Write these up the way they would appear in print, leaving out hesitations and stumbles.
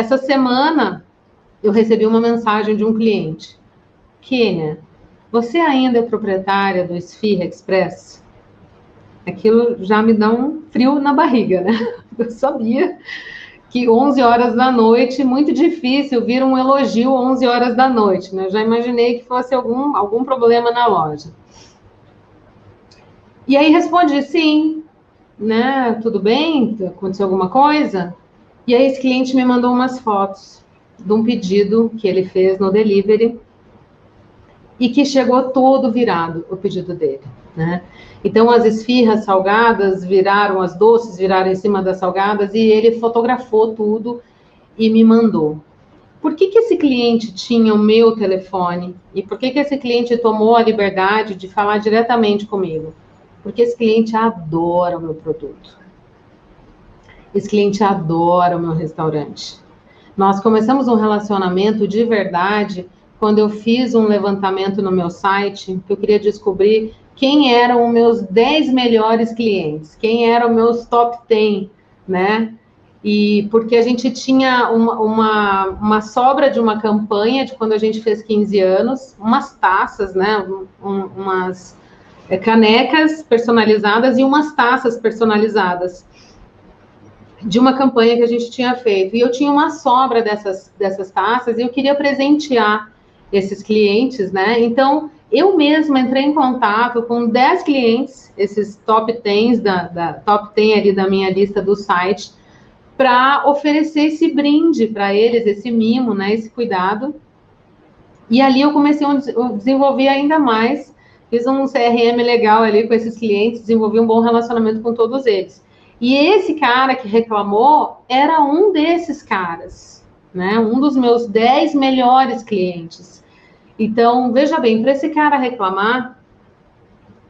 Essa semana, eu recebi uma mensagem de um cliente. Kênia, você ainda é proprietária do Esfirra Express? Aquilo já me dá um frio na barriga, né? Eu sabia que 11 horas da noite, muito difícil vir um elogio 11 horas da noite, né? Eu já imaginei que fosse algum problema na loja. E aí respondi, sim, né? Tudo bem? Aconteceu alguma coisa? E aí esse cliente me mandou umas fotos de um pedido que ele fez no delivery e que chegou todo virado o pedido dele, né? Então as esfirras salgadas viraram, as doces viraram em cima das salgadas e ele fotografou tudo e me mandou. Por que esse cliente tinha o meu telefone? E por que esse cliente tomou a liberdade de falar diretamente comigo? Porque esse cliente adora o meu produto. Esse cliente adora o meu restaurante. Nós começamos um relacionamento de verdade quando eu fiz um levantamento no meu site, que eu queria descobrir quem eram os meus 10 melhores clientes, quem eram os meus top 10, né? E porque a gente tinha uma sobra de uma campanha de quando a gente fez 15 anos, umas taças, né? Umas canecas personalizadas e umas taças personalizadas de uma campanha que a gente tinha feito. E eu tinha uma sobra dessas taças e eu queria presentear esses clientes, né? Então, eu mesma entrei em contato com 10 clientes, esses top 10 top 10 ali da minha lista do site, para oferecer esse brinde para eles, esse mimo, né? Esse cuidado. E ali eu comecei a desenvolver ainda mais, fiz um CRM legal ali com esses clientes, desenvolvi um bom relacionamento com todos eles. E esse cara que reclamou era um desses caras, né? Um dos meus 10 melhores clientes. Então, veja bem, para esse cara reclamar,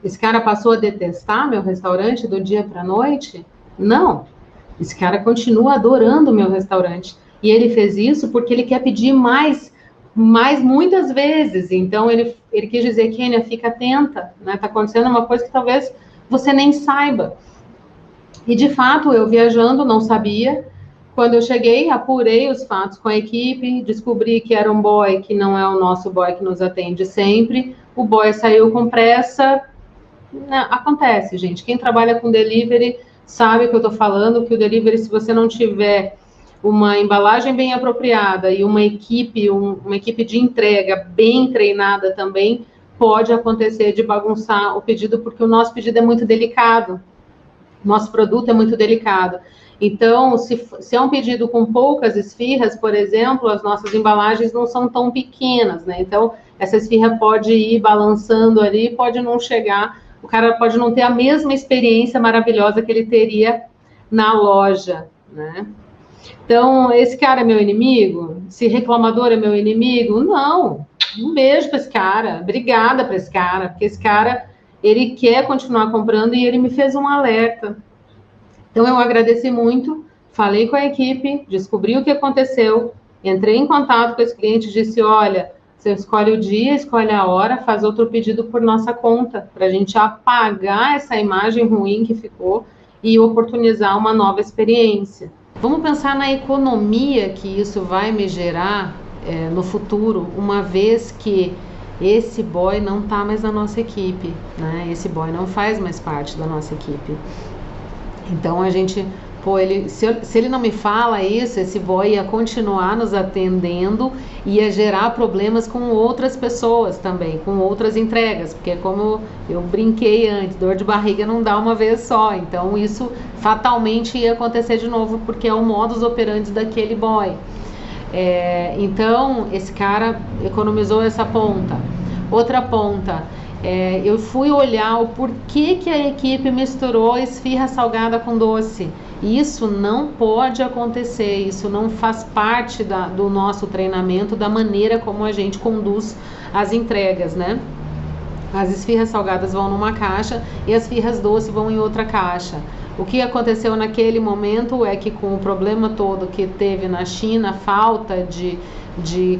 esse cara passou a detestar meu restaurante do dia para a noite? Não. Esse cara continua adorando o meu restaurante. E ele fez isso porque ele quer pedir mais muitas vezes. Então, ele quis dizer, Kênia, fica atenta, né? Tá acontecendo uma coisa que talvez você nem saiba. E, de fato, eu viajando, não sabia. Quando eu cheguei, apurei os fatos com a equipe, descobri que era um boy que não é o nosso boy que nos atende sempre. O boy saiu com pressa. Acontece, gente. Quem trabalha com delivery sabe o que eu estou falando, que o delivery, se você não tiver uma embalagem bem apropriada e uma equipe de entrega bem treinada também, pode acontecer de bagunçar o pedido, porque o nosso pedido é muito delicado. Nosso produto é muito delicado. Então, se é um pedido com poucas esfirras, por exemplo, as nossas embalagens não são tão pequenas, né? Então, essa esfirra pode ir balançando ali, pode não chegar, o cara pode não ter a mesma experiência maravilhosa que ele teria na loja, né? Então, esse cara é meu inimigo? Esse reclamador é meu inimigo? Não. Um beijo para esse cara, obrigada para esse cara, porque esse cara, ele quer continuar comprando e ele me fez um alerta. Então, eu agradeci muito, falei com a equipe, descobri o que aconteceu, entrei em contato com esse cliente e disse, olha, você escolhe o dia, escolhe a hora, faz outro pedido por nossa conta, para a gente apagar essa imagem ruim que ficou e oportunizar uma nova experiência. Vamos pensar na economia que isso vai me gerar no futuro, uma vez que esse boy não está mais na nossa equipe, né? Esse boy não faz mais parte da nossa equipe. Então a gente, se ele não me fala isso, esse boy ia continuar nos atendendo, ia gerar problemas com outras pessoas também, com outras entregas, porque como eu brinquei antes, dor de barriga não dá uma vez só, então isso fatalmente ia acontecer de novo, porque é o modus operandi daquele boy. Então esse cara economizou essa ponta. Outra ponta, eu fui olhar o porquê que a equipe misturou esfirra salgada com doce. Isso não pode acontecer, isso não faz parte do nosso treinamento, da maneira como a gente conduz as entregas, né? As esfirras salgadas vão numa caixa e as esfirras doces vão em outra caixa. O que aconteceu naquele momento é que, com o problema todo que teve na China, falta de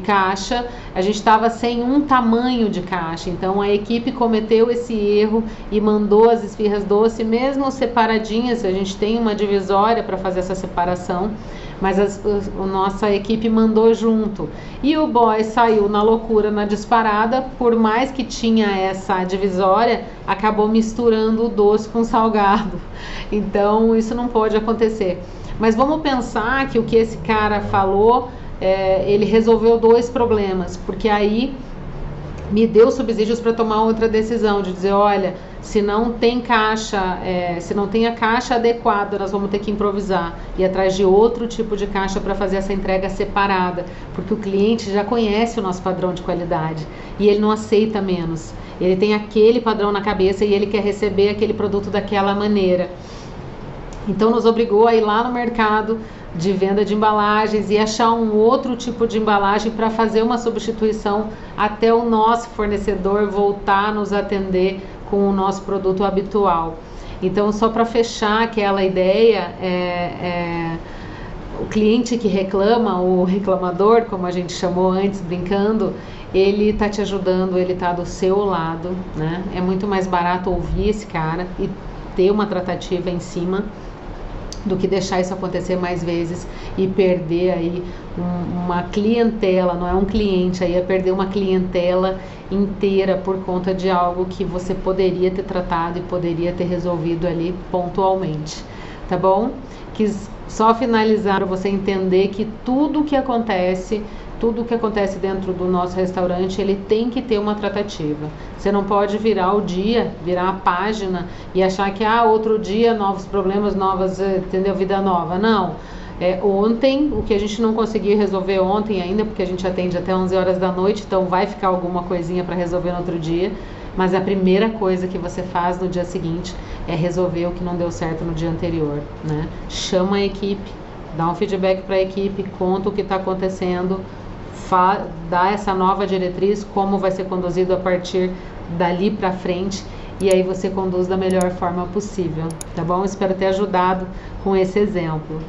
caixa, a gente estava sem um tamanho de caixa, então a equipe cometeu esse erro e mandou as esfirras doces, mesmo separadinhas, a gente tem uma divisória para fazer essa separação, mas a nossa equipe mandou junto. E o boy saiu na loucura, na disparada, por mais que tinha essa divisória, acabou misturando o doce com o salgado. Então isso não pode acontecer. Mas vamos pensar que o que esse cara falou, ele resolveu 2 problemas, porque aí me deu subsídios para tomar outra decisão, de dizer, olha, se não tem caixa, se não tem a caixa adequada, nós vamos ter que improvisar, ir atrás de outro tipo de caixa para fazer essa entrega separada, porque o cliente já conhece o nosso padrão de qualidade e ele não aceita menos, ele tem aquele padrão na cabeça e ele quer receber aquele produto daquela maneira. Então nos obrigou a ir lá no mercado de venda de embalagens e achar um outro tipo de embalagem para fazer uma substituição até o nosso fornecedor voltar a nos atender com o nosso produto habitual. Então, só para fechar aquela ideia, o cliente que reclama, o reclamador, como a gente chamou antes, brincando, ele está te ajudando, ele está do seu lado, né? É muito mais barato ouvir esse cara e ter uma tratativa em cima do que deixar isso acontecer mais vezes e perder aí uma clientela, não é um cliente, aí é perder uma clientela inteira por conta de algo que você poderia ter tratado e poderia ter resolvido ali pontualmente, tá bom? Quis só finalizar para você entender que tudo que acontece dentro do nosso restaurante, ele tem que ter uma tratativa. Você não pode virar o dia, virar a página e achar que outro dia, novos problemas, novas, entendeu? Vida nova. Não. Ontem, o que a gente não conseguiu resolver ontem ainda, porque a gente atende até 11 horas da noite, então vai ficar alguma coisinha para resolver no outro dia, mas a primeira coisa que você faz no dia seguinte é resolver o que não deu certo no dia anterior, né? Chama a equipe, dá um feedback para a equipe, conta o que está acontecendo, dá essa nova diretriz, como vai ser conduzido a partir dali para frente, e aí você conduz da melhor forma possível, tá bom? Espero ter ajudado com esse exemplo.